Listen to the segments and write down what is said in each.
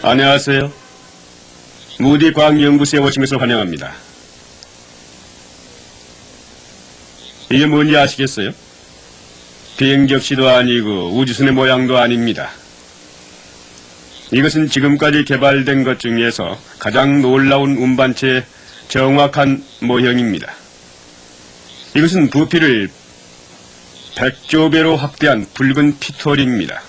안녕하세요. 무디 과학연구소에 오신 것을 환영합니다. 이게 뭔지 아시겠어요? 비행접시도 아니고 우주선의 모양도 아닙니다. 이것은 지금까지 개발된 것 중에서 가장 놀라운 운반체의 정확한 모형입니다. 이것은 부피를 100조 배로 확대한 붉은 피톨입니다.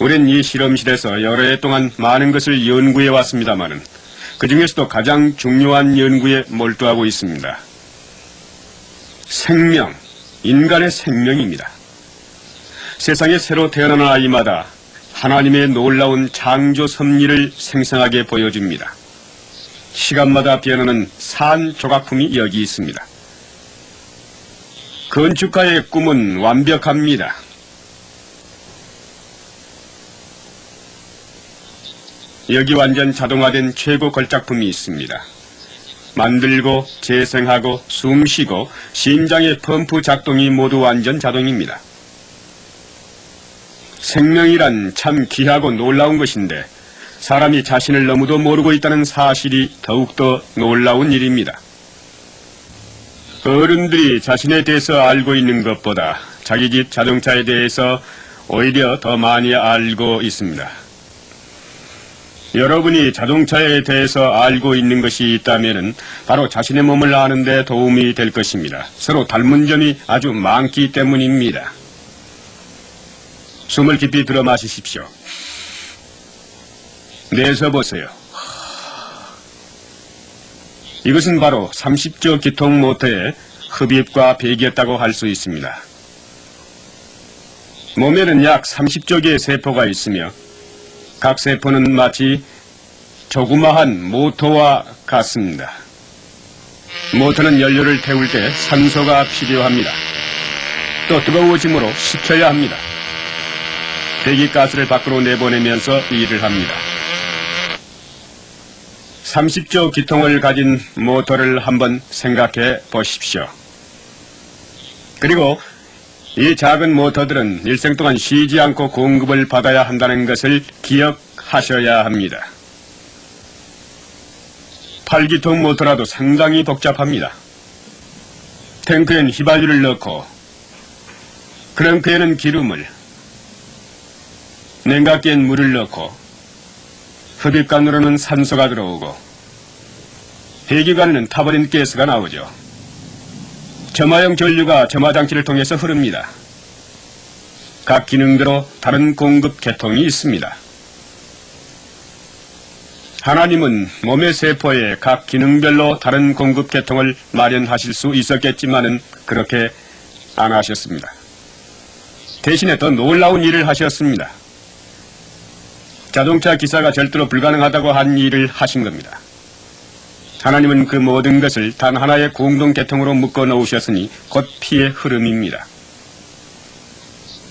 우린 이 실험실에서 여러 해 동안 많은 것을 연구해 왔습니다마는 그 중에서도 가장 중요한 연구에 몰두하고 있습니다. 생명, 인간의 생명입니다. 세상에 새로 태어나는 아이마다 하나님의 놀라운 창조 섭리를 생생하게 보여줍니다. 시간마다 변하는 산 조각품이 여기 있습니다. 건축가의 꿈은 완벽합니다. 여기 완전 자동화된 최고 걸작품이 있습니다. 만들고 재생하고 숨쉬고 심장의 펌프 작동이 모두 완전 자동입니다. 생명이란 참 귀하고 놀라운 것인데 사람이 자신을 너무도 모르고 있다는 사실이 더욱더 놀라운 일입니다. 어른들이 자신에 대해서 알고 있는 것보다 자기 집 자동차에 대해서 오히려 더 많이 알고 있습니다. 여러분이 자동차에 대해서 알고 있는 것이 있다면 바로 자신의 몸을 아는 데 도움이 될 것입니다. 서로 닮은 점이 아주 많기 때문입니다. 숨을 깊이 들어 마시십시오. 내쉬어 보세요. 이것은 바로 30조 기통 모터의 흡입과 배기였다고 할 수 있습니다. 몸에는 약 30조 개의 세포가 있으며 각 세포는 마치 조그마한 모터와 같습니다. 모터는 연료를 태울 때 산소가 필요합니다. 또 뜨거워짐으로 식혀야 합니다. 배기가스를 밖으로 내보내면서 일을 합니다. 30조 기통을 가진 모터를 한번 생각해 보십시오. 그리고 이 작은 모터들은 일생 동안 쉬지 않고 공급을 받아야 한다는 것을 기억하셔야 합니다. 8기통 모터라도 상당히 복잡합니다. 탱크엔 휘발유를 넣고 크랭크에는 기름을, 냉각기엔 물을 넣고 흡입관으로는 산소가 들어오고 배기관에는 타버린 가스가 나오죠. 점화형 전류가 점화장치를 통해서 흐릅니다. 각 기능대로 다른 공급 계통이 있습니다. 하나님은 몸의 세포에 각 기능별로 다른 공급 계통을 마련하실 수 있었겠지만은 그렇게 안 하셨습니다. 대신에 더 놀라운 일을 하셨습니다. 자동차 기사가 절대로 불가능하다고 한 일을 하신 겁니다. 하나님은 그 모든 것을 단 하나의 공동 계통으로 묶어 놓으셨으니 곧 피의 흐름입니다.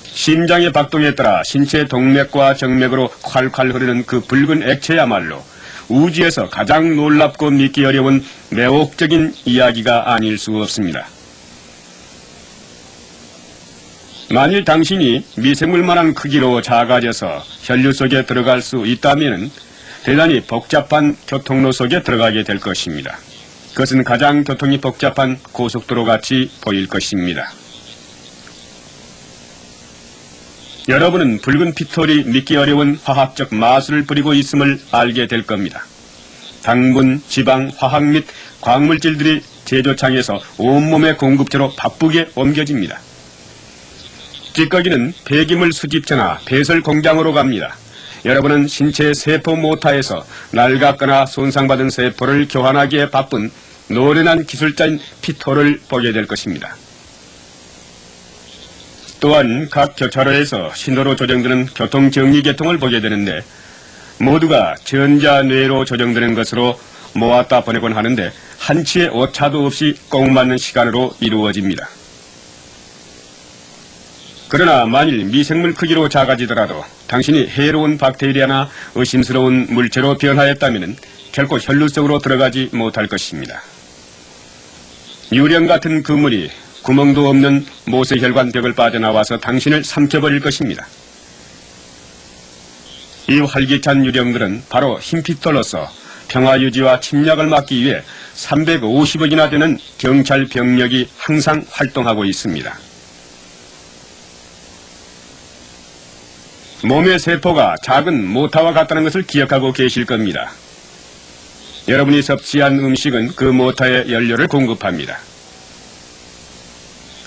심장의 박동에 따라 신체 동맥과 정맥으로 콸콸 흐르는 그 붉은 액체야말로 우주에서 가장 놀랍고 믿기 어려운 매혹적인 이야기가 아닐 수 없습니다. 만일 당신이 미생물만한 크기로 작아져서 혈류 속에 들어갈 수 있다면 대단히 복잡한 교통로 속에 들어가게 될 것입니다. 그것은 가장 교통이 복잡한 고속도로 같이 보일 것입니다. 여러분은 붉은 피톨이 믿기 어려운 화학적 마술을 부리고 있음을 알게 될 겁니다. 당분, 지방, 화학 및 광물질들이 제조창에서 온몸의 공급처로 바쁘게 옮겨집니다. 찌꺼기는 폐기물 수집처나 배설 공장으로 갑니다. 여러분은 신체 세포 모터에서 낡았거나 손상받은 세포를 교환하기에 바쁜 노련한 기술자인 피톨을 보게 될 것입니다. 또한 각 교차로에서 신호로 조정되는 교통정리계통을 보게 되는데 모두가 전자뇌로 조정되는 것으로 모았다 보내곤 하는데 한치의 오차도 없이 꼭 맞는 시간으로 이루어집니다. 그러나 만일 미생물 크기로 작아지더라도 당신이 해로운 박테리아나 의심스러운 물체로 변하였다면 결코 혈류 속으로 들어가지 못할 것입니다. 유령 같은 그물이 구멍도 없는 모세혈관 벽을 빠져나와서 당신을 삼켜버릴 것입니다. 이 활기찬 유령들은 바로 흰피털로서 평화 유지와 침략을 막기 위해 350억이나 되는 경찰 병력이 항상 활동하고 있습니다. 몸의 세포가 작은 모타와 같다는 것을 기억하고 계실 겁니다. 여러분이 섭취한 음식은 그 모타에 연료를 공급합니다.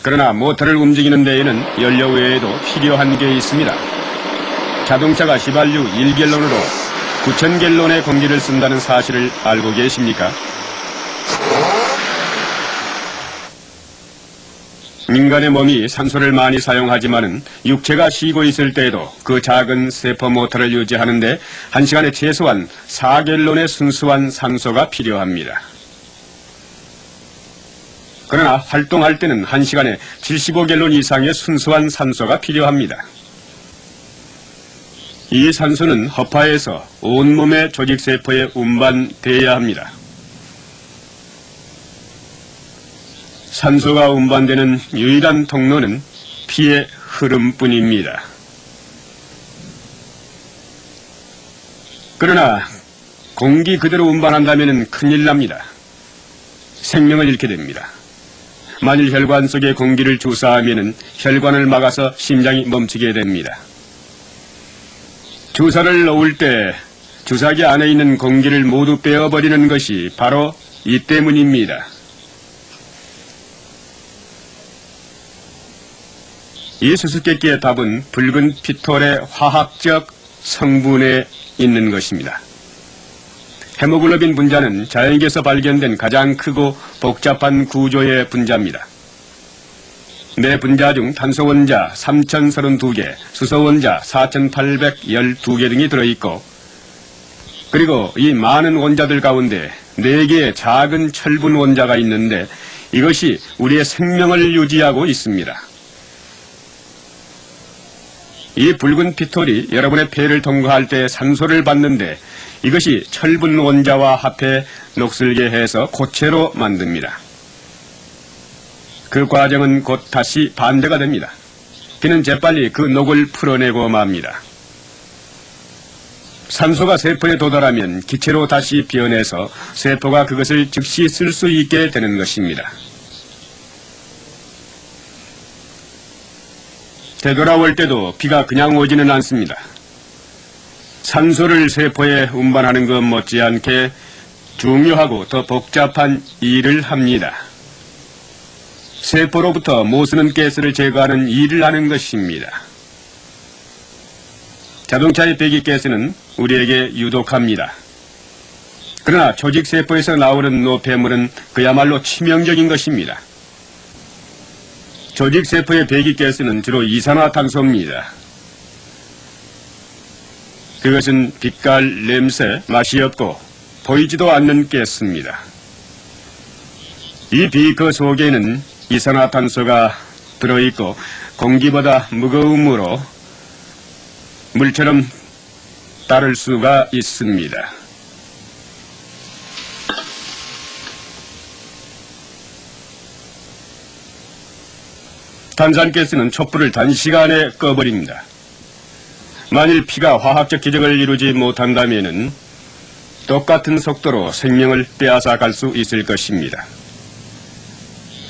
그러나 모터를 움직이는 데에는 연료 외에도 필요한 게 있습니다. 자동차가 휘발유 1갤론으로 9,000갤론의 공기를 쓴다는 사실을 알고 계십니까? 인간의 몸이 산소를 많이 사용하지만은 육체가 쉬고 있을 때에도 그 작은 세포 모터를 유지하는데 1시간에 최소한 4갤론의 순수한 산소가 필요합니다. 그러나 활동할 때는 1시간에 75갤론 이상의 순수한 산소가 필요합니다. 이 산소는 허파에서 온몸의 조직세포에 운반되어야 합니다. 산소가 운반되는 유일한 통로는 피의 흐름뿐입니다. 그러나 공기 그대로 운반한다면 큰일 납니다. 생명을 잃게 됩니다. 만일 혈관 속에 공기를 주사하면 혈관을 막아서 심장이 멈추게 됩니다. 주사를 놓을 때 주사기 안에 있는 공기를 모두 빼어버리는 것이 바로 이 때문입니다. 이 수수께끼의 답은 붉은 피톨의 화학적 성분에 있는 것입니다. 헤모글로빈 분자는 자연계에서 발견된 가장 크고 복잡한 구조의 분자입니다. 매 분자 중 탄소 원자 3,032개, 수소 원자 4,812개 등이 들어있고, 그리고 이 많은 원자들 가운데 4개의 작은 철분 원자가 있는데 이것이 우리의 생명을 유지하고 있습니다. 이 붉은 피톨이 여러분의 폐를 통과할 때 산소를 받는데 이것이 철분 원자와 합해 녹슬게 해서 고체로 만듭니다. 그 과정은 곧 다시 반대가 됩니다. 피는 재빨리 그 녹을 풀어내고 맙니다. 산소가 세포에 도달하면 기체로 다시 변해서 세포가 그것을 즉시 쓸 수 있게 되는 것입니다. 되돌아올 때도 피가 그냥 오지는 않습니다. 산소를 세포에 운반하는 것 못지않게 중요하고 더 복잡한 일을 합니다. 세포로부터 못쓰는 가스를 제거하는 일을 하는 것입니다. 자동차의 배기가스는 우리에게 유독합니다. 그러나 조직세포에서 나오는 노폐물은 그야말로 치명적인 것입니다. 조직세포의 배기가스는 주로 이산화탄소입니다. 그것은 빛깔, 냄새, 맛이 없고 보이지도 않는 가스입니다. 이 비커 속에는 이산화탄소가 들어있고 공기보다 무거움으로 물처럼 따를 수가 있습니다. 탄산가스는 촛불을 단시간에 꺼버립니다. 만일 피가 화학적 기적을 이루지 못한다면 똑같은 속도로 생명을 빼앗아 갈 수 있을 것입니다.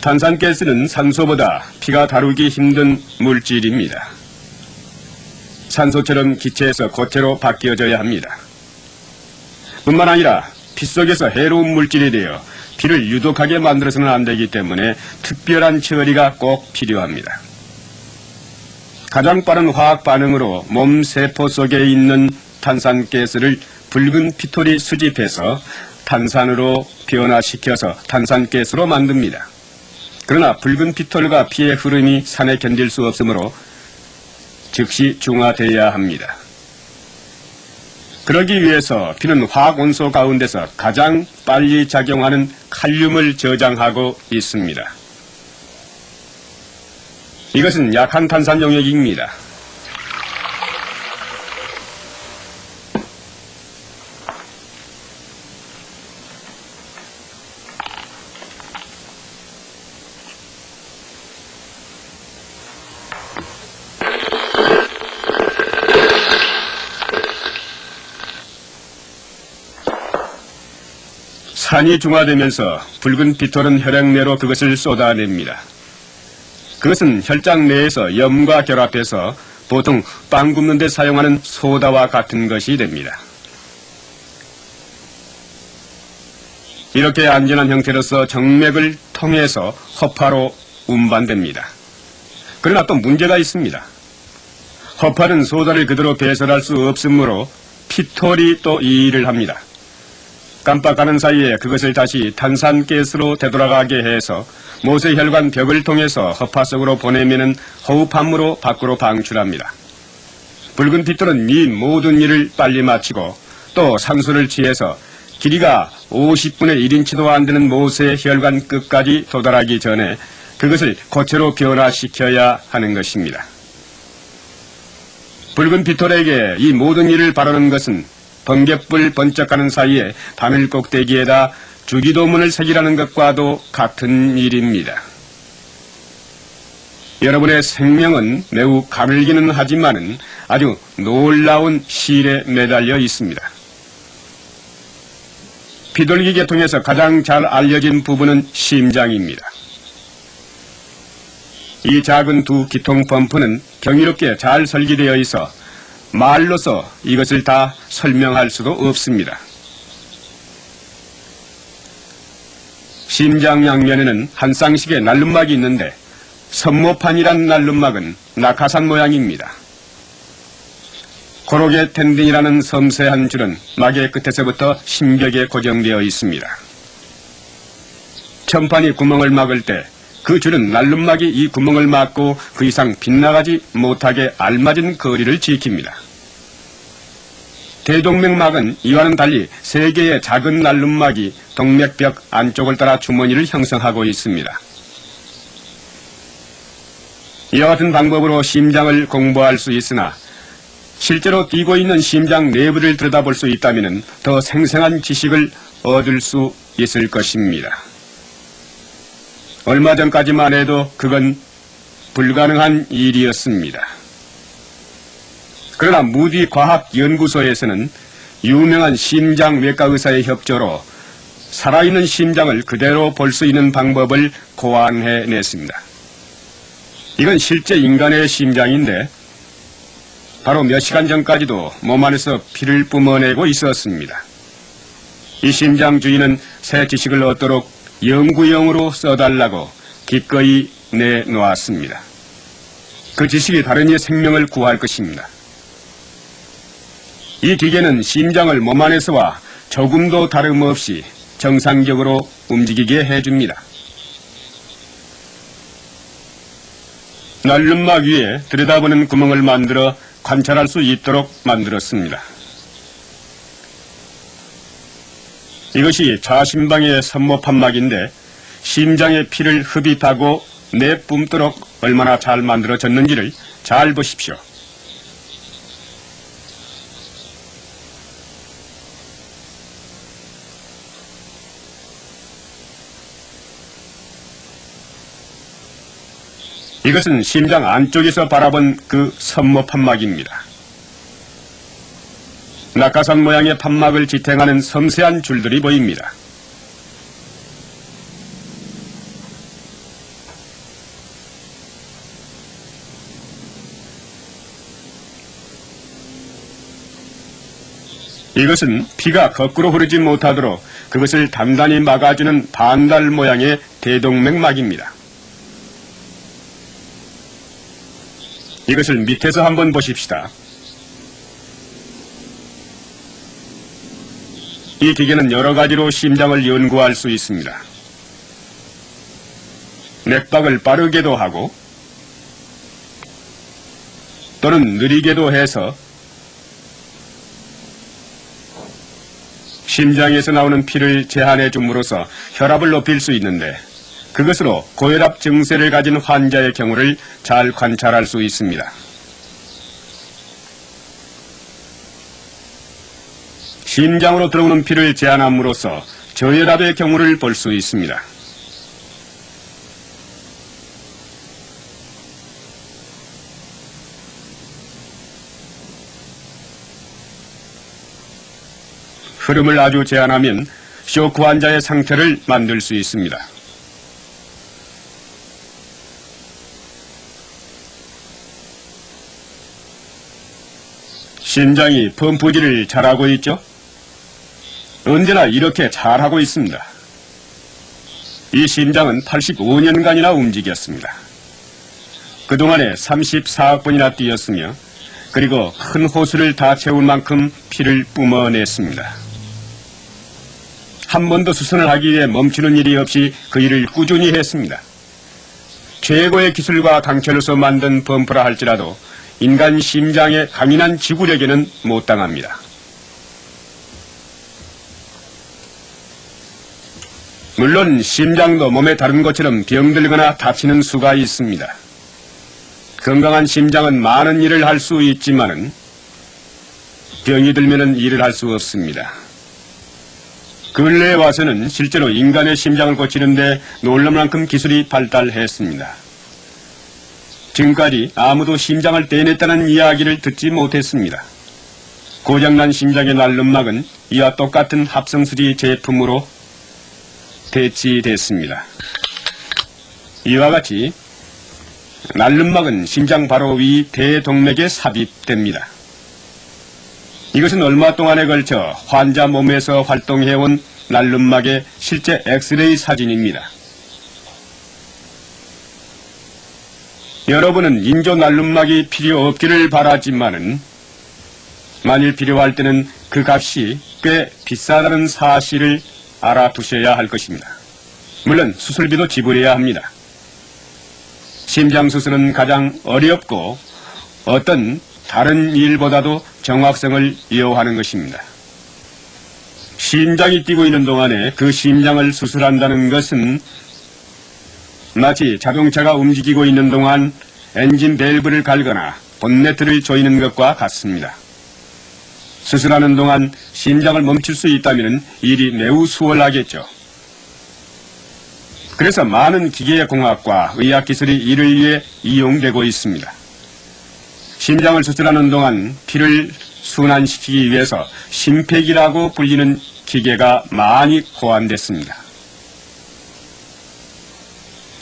탄산가스는 산소보다 피가 다루기 힘든 물질입니다. 산소처럼 기체에서 고체로 바뀌어져야 합니다. 뿐만 아니라 피 속에서 해로운 물질이 되어 피를 유독하게 만들어서는 안 되기 때문에 특별한 처리가 꼭 필요합니다. 가장 빠른 화학 반응으로 몸 세포 속에 있는 탄산가스를 붉은 피톨이 수집해서 탄산으로 변화시켜서 탄산가스로 만듭니다. 그러나 붉은 피톨과 피의 흐름이 산에 견딜 수 없으므로 즉시 중화되어야 합니다. 그러기 위해서 피는 화학 원소 가운데서 가장 빨리 작용하는 칼륨을 저장하고 있습니다. 이것은 약한 탄산 용액입니다. 산이 중화되면서 붉은 피톨은 혈액 내로 그것을 쏟아냅니다. 그것은 혈장 내에서 염과 결합해서 보통 빵 굽는 데 사용하는 소다와 같은 것이 됩니다. 이렇게 안전한 형태로서 정맥을 통해서 허파로 운반됩니다. 그러나 또 문제가 있습니다. 허파는 소다를 그대로 배설할 수 없으므로 피톨이 또 이 일을 합니다. 깜빡하는 사이에 그것을 다시 탄산가스로 되돌아가게 해서 모세혈관 벽을 통해서 허파 속으로 보내면은 호흡함으로 밖으로 방출합니다. 붉은 피톨은 이 모든 일을 빨리 마치고 또 산소를 취해서 길이가 50분의 1인치도 안 되는 모세혈관 끝까지 도달하기 전에 그것을 고체로 변화시켜야 하는 것입니다. 붉은 피톨에게 이 모든 일을 바라는 것은 번갯불 번쩍하는 사이에 바늘 꼭대기에다 주기도문을 새기라는 것과도 같은 일입니다. 여러분의 생명은 매우 가늘기는 하지만은 아주 놀라운 실에 매달려 있습니다. 피돌기 계통에서 가장 잘 알려진 부분은 심장입니다. 이 작은 두 기통 펌프는 경이롭게 잘 설계되어 있어 말로서 이것을 다 설명할 수도 없습니다. 심장 양면에는 한 쌍씩의 날름막이 있는데 선모판이란 날름막은 낙하산 모양입니다. 고로게 텐딘이라는 섬세한 줄은 막의 끝에서부터 심벽에 고정되어 있습니다. 천판이 구멍을 막을 때 그 줄은 날름막이 이 구멍을 막고 그 이상 빗나가지 못하게 알맞은 거리를 지킵니다. 대동맥막은 이와는 달리 세 개의 작은 날름막이 동맥벽 안쪽을 따라 주머니를 형성하고 있습니다. 이와 같은 방법으로 심장을 공부할 수 있으나 실제로 뛰고 있는 심장 내부를 들여다볼 수 있다면 더 생생한 지식을 얻을 수 있을 것입니다. 얼마 전까지만 해도 그건 불가능한 일이었습니다. 그러나 무디 과학연구소에서는 유명한 심장외과 의사의 협조로 살아있는 심장을 그대로 볼 수 있는 방법을 고안해냈습니다. 이건 실제 인간의 심장인데 바로 몇 시간 전까지도 몸 안에서 피를 뿜어내고 있었습니다. 이 심장 주인은 새 지식을 얻도록 연구용으로 써달라고 기꺼이 내놓았습니다. 그 지식이 다른 이의 생명을 구할 것입니다. 이 기계는 심장을 몸 안에서와 조금도 다름없이 정상적으로 움직이게 해줍니다. 날름막 위에 들여다보는 구멍을 만들어 관찰할 수 있도록 만들었습니다. 이것이 좌심방의 선모판막인데 심장의 피를 흡입하고 내뿜도록 얼마나 잘 만들어졌는지를 잘 보십시오. 이것은 심장 안쪽에서 바라본 그 선모판막입니다. 낙하산 모양의 판막을 지탱하는 섬세한 줄들이 보입니다. 이것은 피가 거꾸로 흐르지 못하도록 그것을 단단히 막아주는 반달 모양의 대동맥막입니다. 이것을 밑에서 한번 보십시다. 이 기계는 여러 가지로 심장을 연구할 수 있습니다. 맥박을 빠르게도 하고 또는 느리게도 해서 심장에서 나오는 피를 제한해 줌으로써 혈압을 높일 수 있는데 그것으로 고혈압 증세를 가진 환자의 경우를 잘 관찰할 수 있습니다. 심장으로 들어오는 피를 제한함으로써 저혈압의 경우를 볼 수 있습니다. 흐름을 아주 제한하면 쇼크 환자의 상태를 만들 수 있습니다. 심장이 펌프질을 잘하고 있죠? 언제나 이렇게 잘하고 있습니다. 이 심장은 85년간이나 움직였습니다. 그동안에 34억 번이나 뛰었으며 그리고 큰 호수를 다 채울 만큼 피를 뿜어냈습니다. 한 번도 수선을 하기 위해 멈추는 일이 없이 그 일을 꾸준히 했습니다. 최고의 기술과 강철로서 만든 펌프라 할지라도 인간 심장의 강인한 지구력에는 못 당합니다. 물론 심장도 몸의 다른 것처럼 병들거나 다치는 수가 있습니다. 건강한 심장은 많은 일을 할 수 있지만은 병이 들면은 일을 할 수 없습니다. 근래에 와서는 실제로 인간의 심장을 고치는데 놀랄 만큼 기술이 발달했습니다. 지금까지 아무도 심장을 떼냈다는 이야기를 듣지 못했습니다. 고장난 심장의 날름막은 이와 똑같은 합성수지 제품으로 대치됐습니다. 이와 같이 날름막은 심장 바로 위 대동맥에 삽입됩니다. 이것은 얼마 동안에 걸쳐 환자 몸에서 활동해온 날름막의 실제 엑스레이 사진입니다. 여러분은 인조 날름막이 필요 없기를 바라지만은 만일 필요할 때는 그 값이 꽤 비싸다는 사실을 알아두셔야 할 것입니다. 물론 수술비도 지불해야 합니다. 심장 수술은 가장 어렵고 어떤 다른 일보다도 정확성을 요하는 것입니다. 심장이 뛰고 있는 동안에 그 심장을 수술한다는 것은 마치 자동차가 움직이고 있는 동안 엔진 밸브를 갈거나 본네트를 조이는 것과 같습니다. 수술하는 동안 심장을 멈출 수 있다면 일이 매우 수월하겠죠. 그래서 많은 기계공학과 의학기술이 이를 위해 이용되고 있습니다. 심장을 수술하는 동안 피를 순환시키기 위해서 심폐기라고 불리는 기계가 많이 고안됐습니다.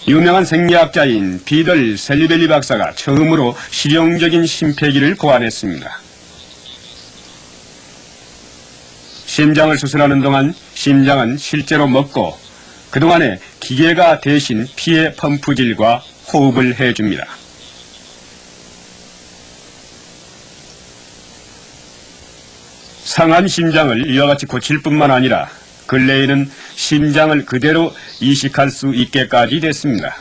유명한 생리학자인 비덜 셀리벨리 박사가 처음으로 실용적인 심폐기를 고안했습니다. 심장을 수술하는 동안 심장은 실제로 먹고 그동안에 기계가 대신 피의 펌프질과 호흡을 해줍니다. 상한 심장을 이와 같이 고칠 뿐만 아니라 근래에는 심장을 그대로 이식할 수 있게까지 됐습니다.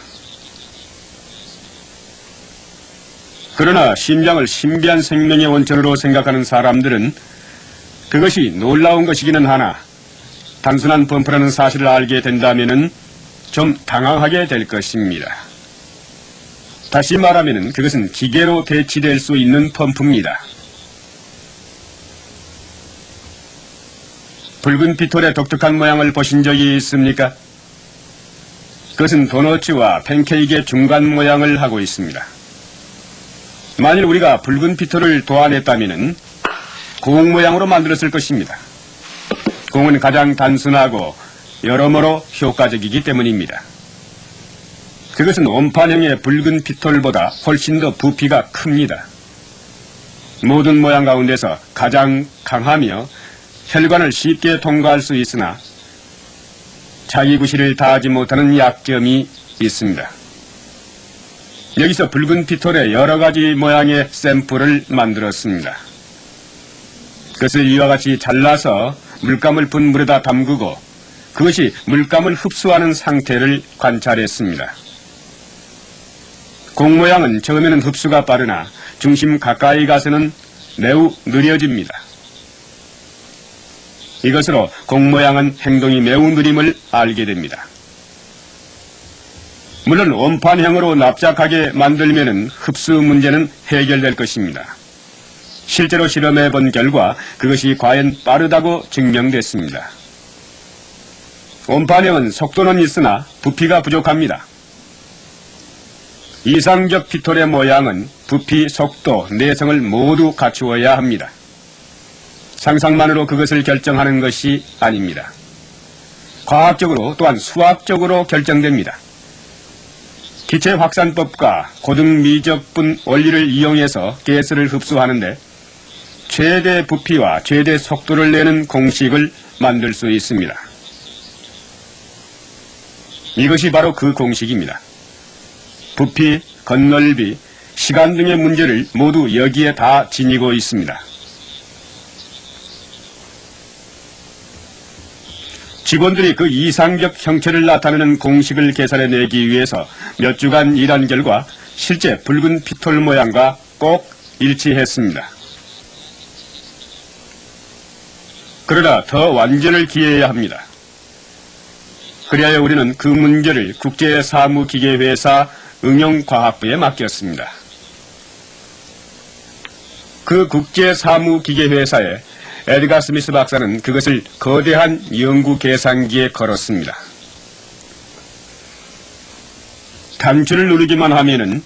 그러나 심장을 신비한 생명의 원천으로 생각하는 사람들은 그것이 놀라운 것이기는 하나 단순한 펌프라는 사실을 알게 된다면 좀 당황하게 될 것입니다. 다시 말하면 그것은 기계로 대치될 수 있는 펌프입니다. 붉은 피톨의 독특한 모양을 보신 적이 있습니까? 그것은 도너츠와 팬케이크의 중간 모양을 하고 있습니다. 만일 우리가 붉은 피톨을 도안했다면 공 모양으로 만들었을 것입니다. 공은 가장 단순하고 여러모로 효과적이기 때문입니다. 그것은 원판형의 붉은 피톨보다 훨씬 더 부피가 큽니다. 모든 모양 가운데서 가장 강하며 혈관을 쉽게 통과할 수 있으나 자기 구실을 다하지 못하는 약점이 있습니다. 여기서 붉은 피톨의 여러 가지 모양의 샘플을 만들었습니다. 그것을 이와 같이 잘라서 물감을 분 물에다 담그고 그것이 물감을 흡수하는 상태를 관찰했습니다. 공 모양은 처음에는 흡수가 빠르나 중심 가까이 가서는 매우 느려집니다. 이것으로 공 모양은 행동이 매우 느림을 알게 됩니다. 물론 원판형으로 납작하게 만들면 흡수 문제는 해결될 것입니다. 실제로 실험해 본 결과 그것이 과연 빠르다고 증명됐습니다. 원판형은 속도는 있으나 부피가 부족합니다. 이상적 피톨의 모양은 부피, 속도, 내성을 모두 갖추어야 합니다. 상상만으로 그것을 결정하는 것이 아닙니다. 과학적으로 또한 수학적으로 결정됩니다. 기체 확산법과 고등미적분 원리를 이용해서 가스를 흡수하는데 최대 부피와 최대 속도를 내는 공식을 만들 수 있습니다. 이것이 바로 그 공식입니다. 부피, 건널비, 시간 등의 문제를 모두 여기에 다 지니고 있습니다. 직원들이 그 이상적 형태를 나타내는 공식을 계산해내기 위해서 몇 주간 일한 결과 실제 붉은 핏돌 모양과 꼭 일치했습니다. 그러나 더 완전을 기해야 합니다. 그리하여 우리는 그 문제를 국제사무기계회사 응용과학부에 맡겼습니다. 그 국제사무기계회사에 에드가 스미스 박사는 그것을 거대한 연구 계산기에 걸었습니다. 단추를 누르기만 하면은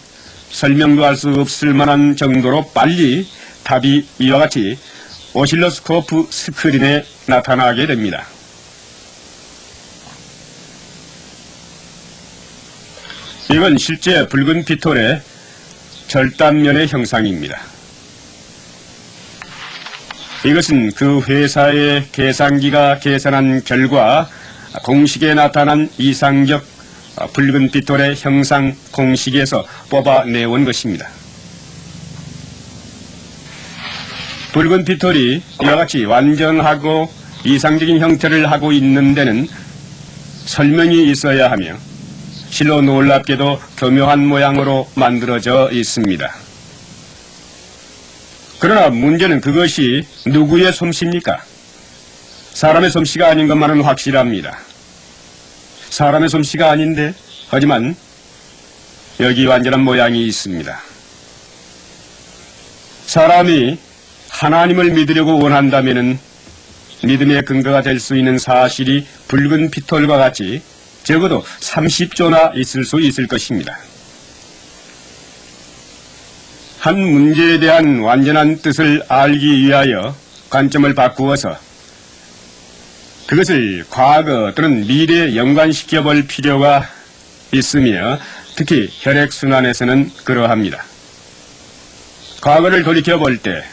설명도 할 수 없을 만한 정도로 빨리 답이 이와 같이 오실로스코프 스크린에 나타나게 됩니다. 이건 실제 붉은 핏돌의 절단면의 형상입니다. 이것은 그 회사의 계산기가 계산한 결과 공식에 나타난 이상적 붉은 핏돌의 형상 공식에서 뽑아내온 것입니다. 붉은 핏돌이 이와 같이 완전하고 이상적인 형태를 하고 있는 데는 설명이 있어야 하며 실로 놀랍게도 교묘한 모양으로 만들어져 있습니다. 그러나 문제는 그것이 누구의 솜씨입니까? 사람의 솜씨가 아닌 것만은 확실합니다. 사람의 솜씨가 아닌데 하지만 여기 완전한 모양이 있습니다. 사람이 하나님을 믿으려고 원한다면 믿음의 근거가 될 수 있는 사실이 붉은 핏돌과 같이 적어도 30조나 있을 수 있을 것입니다. 한 문제에 대한 완전한 뜻을 알기 위하여 관점을 바꾸어서 그것을 과거 또는 미래에 연관시켜 볼 필요가 있으며 특히 혈액순환에서는 그러합니다. 과거를 돌이켜 볼 때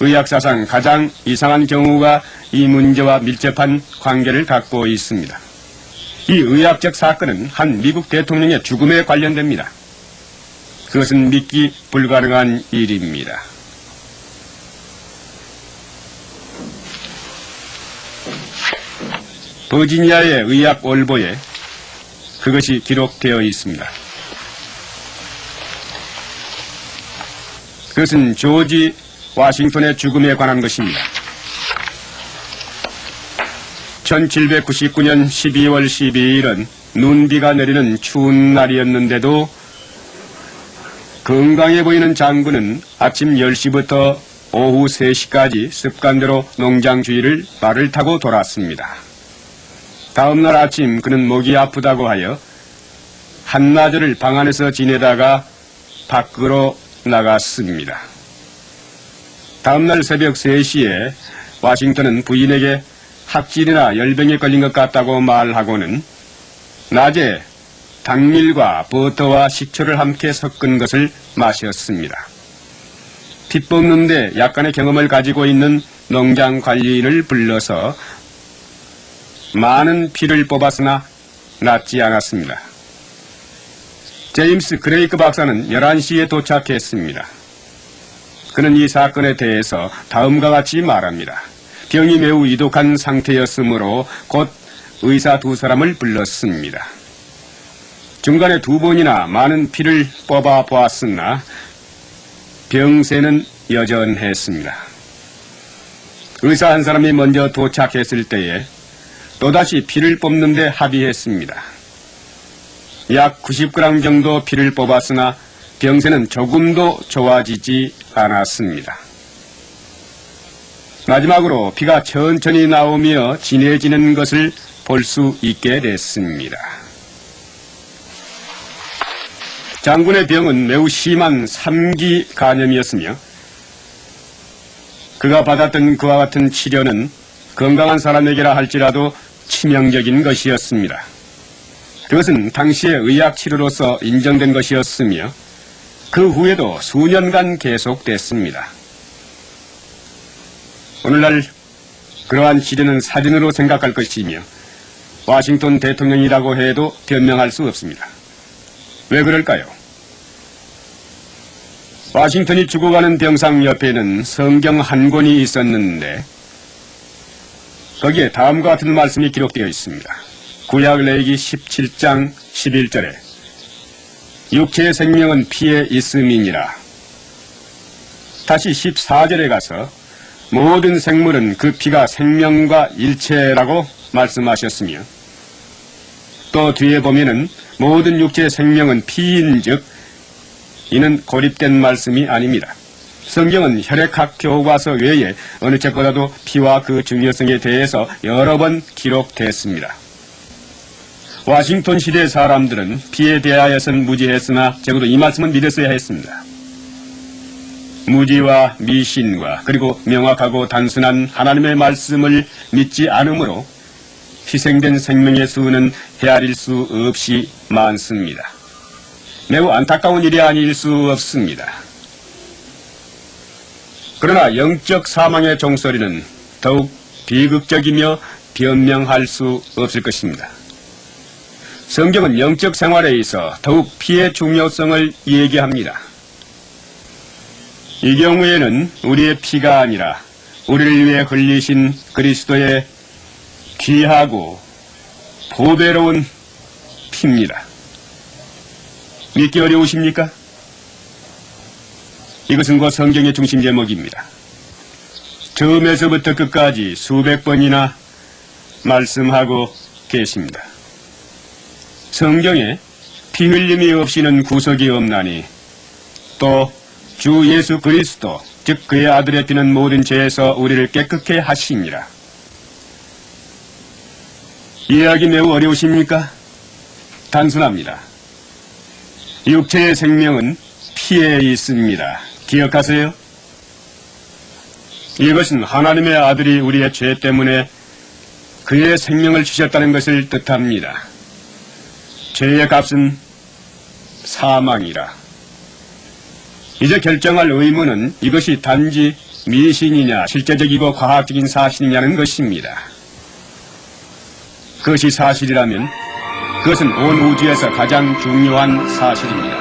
의학사상 가장 이상한 경우가 이 문제와 밀접한 관계를 갖고 있습니다. 이 의학적 사건은 한 미국 대통령의 죽음에 관련됩니다. 그것은 믿기 불가능한 일입니다. 버지니아의 의학 월보에 그것이 기록되어 있습니다. 그것은 조지 워싱턴의 죽음에 관한 것입니다. 1799년 12월 12일은 눈비가 내리는 추운 날이었는데도 건강해 보이는 장군은 아침 10시부터 오후 3시까지 습관대로 농장 주위를 말을 타고 돌았습니다. 다음날 아침 그는 목이 아프다고 하여 한나절을 방 안에서 지내다가 밖으로 나갔습니다. 다음날 새벽 3시에 워싱턴은 부인에게 학질이나 열병에 걸린 것 같다고 말하고는 낮에 당밀과 버터와 식초를 함께 섞은 것을 마셨습니다. 피 뽑는데 약간의 경험을 가지고 있는 농장 관리인을 불러서 많은 피를 뽑았으나 낫지 않았습니다. 제임스 그레이크 박사는 11시에 도착했습니다. 그는 이 사건에 대해서 다음과 같이 말합니다. 병이 매우 이독한 상태였으므로 곧 의사 2사람을 불렀습니다. 중간에 2번이나 많은 피를 뽑아 보았으나 병세는 여전했습니다. 의사 한 사람이 먼저 도착했을 때에 또다시 피를 뽑는 데 합의했습니다. 약 90g 정도 피를 뽑았으나 병세는 조금도 좋아지지 않았습니다. 마지막으로 피가 천천히 나오며 진해지는 것을 볼 수 있게 됐습니다. 장군의 병은 매우 심한 3기 간염이었으며 그가 받았던 그와 같은 치료는 건강한 사람에게라 할지라도 치명적인 것이었습니다. 그것은 당시의 의학 치료로서 인정된 것이었으며 그 후에도 수년간 계속됐습니다. 오늘날 그러한 치료는 사진으로 생각할 것이며 워싱턴 대통령이라고 해도 변명할 수 없습니다. 왜 그럴까요? 워싱턴이 죽어가는 병상 옆에는 성경 한 권이 있었는데 거기에 다음과 같은 말씀이 기록되어 있습니다. 구약 레위기 17장 11절에 육체의 생명은 피에 있음이니라. 다시 14절에 가서 모든 생물은 그 피가 생명과 일체라고 말씀하셨으며 또 뒤에 보면은 모든 육체의 생명은 피인즉 이는 고립된 말씀이 아닙니다. 성경은 혈액학 교과서 외에 어느 책보다도 피와 그 중요성에 대해서 여러 번 기록됐습니다. 워싱턴 시대 사람들은 피에 대하여서는 무지했으나 적어도 이 말씀은 믿었어야 했습니다. 무지와 미신과 그리고 명확하고 단순한 하나님의 말씀을 믿지 않으므로 희생된 생명의 수는 헤아릴 수 없이 많습니다. 매우 안타까운 일이 아닐 수 없습니다. 그러나 영적 사망의 종소리는 더욱 비극적이며 변명할 수 없을 것입니다. 성경은 영적 생활에 있어 더욱 피의 중요성을 얘기합니다. 이 경우에는 우리의 피가 아니라 우리를 위해 흘리신 그리스도의 귀하고 보배로운 피입니다. 믿기 어려우십니까? 이것은 곧 성경의 중심 제목입니다. 처음에서부터 끝까지 수백 번이나 말씀하고 계십니다. 성경에 피 흘림이 없이는 구속이 없나니 또 주 예수 그리스도 즉 그의 아들의 피는 모든 죄에서 우리를 깨끗게 하시니라. 이해하기 매우 어려우십니까? 단순합니다. 육체의 생명은 피에 있습니다. 기억하세요? 이것은 하나님의 아들이 우리의 죄 때문에 그의 생명을 주셨다는 것을 뜻합니다. 죄의 값은 사망이라. 이제 결정할 의무는 이것이 단지 미신이냐 실제적이고 과학적인 사실이냐는 것입니다. 그것이 사실이라면 그것은 온 우주에서 가장 중요한 사실입니다.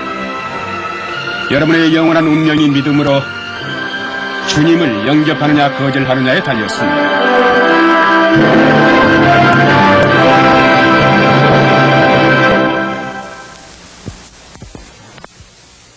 여러분의 영원한 운명이 믿음으로 주님을 영접하느냐 거절하느냐에 달렸습니다.